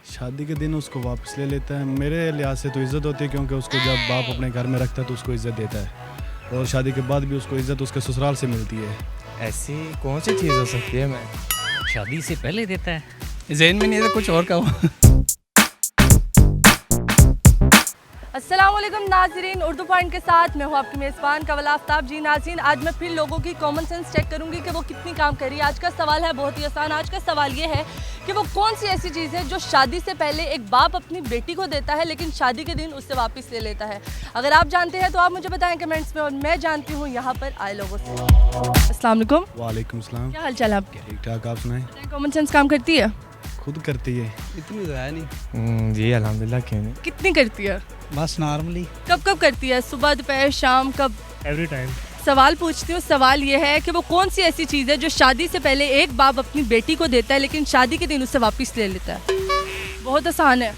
शादी के दिन उसको वापस ले लेता है। मेरे लिहाज से तो इज़्ज़त होती है, क्योंकि उसको जब बाप अपने घर में रखता है तो उसको इज़्ज़त देता है, और शादी के बाद भी उसको इज़्ज़त उसके ससुराल से मिलती है। ऐसी कौन सी चीज़ हो सकती है? मैं शादी से पहले देता है। ज़हन में नहीं है तो कुछ और कहो। अस्सलाम वालेकुम नाज़रीन, उर्दू पॉइंट के साथ मैं हूँ आपकी मेज़बान कवल आफ्ताब। जी नाज़रीन, आज मैं फिर लोगों की कॉमन सेंस चेक करूँगी कि वो कितनी काम कर रही है। आज का सवाल है बहुत ही आसान। आज का सवाल ये है कि वो कौन सी ऐसी चीज़ है जो शादी से पहले एक बाप अपनी बेटी को देता है लेकिन शादी के दिन उससे वापस ले लेता है। अगर आप जानते हैं तो आप मुझे बताएं कमेंट्स में, और मैं जानती हूँ यहाँ पर आए लोगों से। अस्सलाम वालेकुम। वालेकुम सलाम। क्या हाल चाल है आपके? ठीक ठाक, आप सुनाएं। कॉमन सेंस काम करती है? खुद करती है। इतनी तो है नहीं। जी अल्हम्दुलिल्लाह, क्यों नहीं। कितनी करती है? बस नॉर्मली। कब कब करती है? सुबह, दोपहर, शाम, कब? Every time. सवाल पूछती हूँ। सवाल ये है कि वो कौन सी ऐसी चीज़ है जो शादी से पहले एक बाप अपनी बेटी को देता है लेकिन शादी के दिन उससे वापस ले लेता है? बहुत आसान है,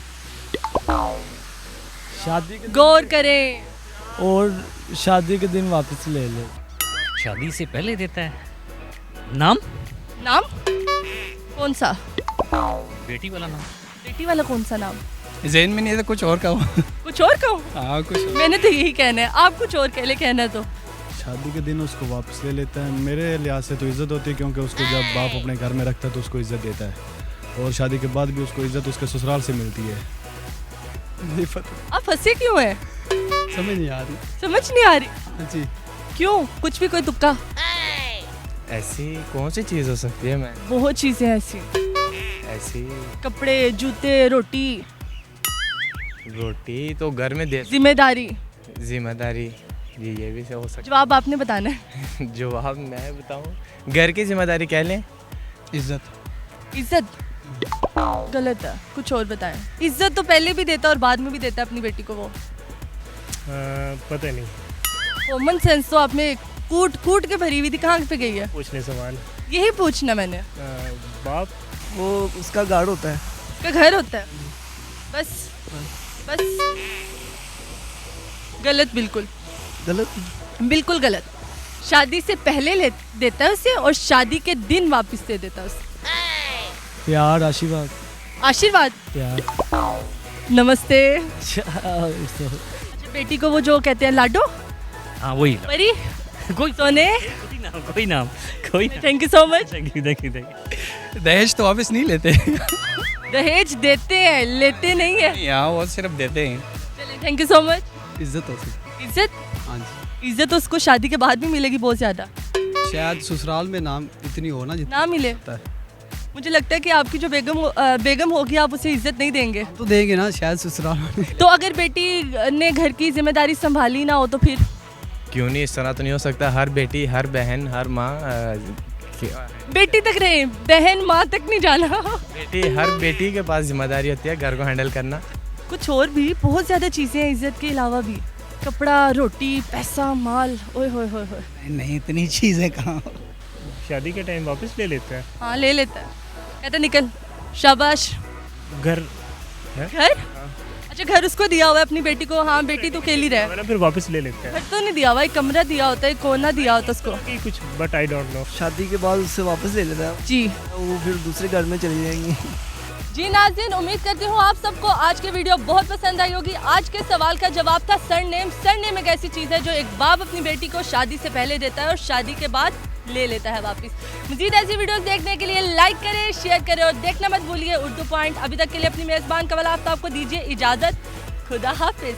शादी के गौर करें। और शादी के दिन वापस ले ले। शादी से पहले देता है। नाम? नाम कौन सा? बेटी वाला नाम। बेटी वाला कौन सा नाम? ज़हन में नहीं है तो कुछ और कहो। कुछ और कहो? हाँ कुछ और। मैंने तो यही कहना है, आप कुछ और कह ले कहना है तो। शादी के दिन उसको वापस ले लेता है। मेरे लिहाज से तो इज़्ज़त होती है, क्योंकि उसको जब बाप अपने घर में रखता है तो उसको इज़्ज़त देता है, और शादी के बाद भी उसको इज़्ज़त उसके ससुराल से मिलती है। नहीं पता, आप फंसे क्यों है? समझ नहीं आ रही। समझ नहीं आ रही? जी क्यों? कुछ भी, कोई तुक्का? ऐसी कौन सी चीज़ हो सकती है? मैं बहुत चीज़ें ऐसी। ऐसी कपड़े, जूते, रोटी, रोटी तो घर में दे, जिम्मेदारी। जिम्मेदारी जी, ये भी हो सकता जवाब आपने बताना है। है। जवाब मैं बताऊं, घर की जिम्मेदारी कह लें। इज्जत। इज्जत गलत है, कुछ और बताएं। इज्जत तो पहले भी देता और बाद में भी देता है अपनी बेटी को वो। पता नहीं, कॉमन सेंस तो आप में कूट कूट के भरी हुई थी, कहाँ पे गई है? पूछने सवाल। यही पूछना मैंने। बाप। वो उसका गार्ड होता है। उसका घर होता है, बस बस। गलत, बिल्कुल गलत। बिल्कुल गलत। शादी से पहले ले देता है उसे और शादी के दिन वापस दे देता है उसे। प्यार, आशीर्वाद। आशीर्वाद, प्यार। नमस्ते। अच्छा, बेटी को वो जो कहते हैं लाडो, हाँ वही। परी, कोई सोने। कोई नाम। Thank you so much. Thank you. दहेज तो वापस नहीं लेते। दहेज देते हैं, लेते नहीं है। यहाँ वो सिर्फ देते हैं। चलिए, थैंक यू सो मच। इज्जत हो सकती। इज्जत? हाँ जी। इज्जत उसको शादी के बाद भी मिलेगी बहुत ज्यादा। शायद ससुराल में नाम इतनी हो ना जितना ना मिले। होता है। मुझे लगता है कि आपकी जो बेगम होगी, आप उसे इज्जत नहीं देंगे। तो देंगे ना शायद ससुराल में। तो अगर बेटी ने घर की जिम्मेदारी संभाली ना हो तो फिर? क्यों नहीं, इस तरह तो नहीं हो सकता। हर बेटी, हर बहन, हर माँ बेटी तक रहे, बहन माँ तक नहीं जाना। हर बेटी के पास जिम्मेदारी होती है घर को हैंडल करना। कुछ और भी बहुत ज्यादा चीजें हैं इज्जत के अलावा भी। कपड़ा, रोटी, पैसा, माल। ओए होए होए होए। नहीं, इतनी चीज़ें कहाँ। शादी के टाइम वापस ले लेता है। हाँ, ले लेता है, कहता निकल, शाबाश। घर। घर? अच्छा, घर उसको दिया हुआ है अपनी बेटी को। हाँ, बेटी तो खेल ही रहा है। वरना फिर वापस ले लेता है। घर तो नहीं दिया हुआ, एक कमरा दिया होता है, एक कोना दिया होता है उसको। कि कुछ, बट आई डोंट नो। शादी के बाद उससे वापस ले लेता है। जी वो फिर दूसरे घर में चली जाएंगी। जी नाज़रीन, उम्मीद करती हूँ आप सबको आज की वीडियो बहुत पसंद आई होगी। आज के सवाल का जवाब था सरनेम। सरनेम एक ऐसी चीज़ है जो एक बाप अपनी बेटी को शादी से पहले देता है और शादी के बाद ले लेता है वापस। मज़ीद ऐसी वीडियोस देखने के लिए लाइक करें, शेयर करें और देखना मत भूलिए उर्दू पॉइंट। अभी तक के लिए अपनी मेज़बान कवल आफ्ताब को दीजिए इजाज़त। खुदा हाफिज़।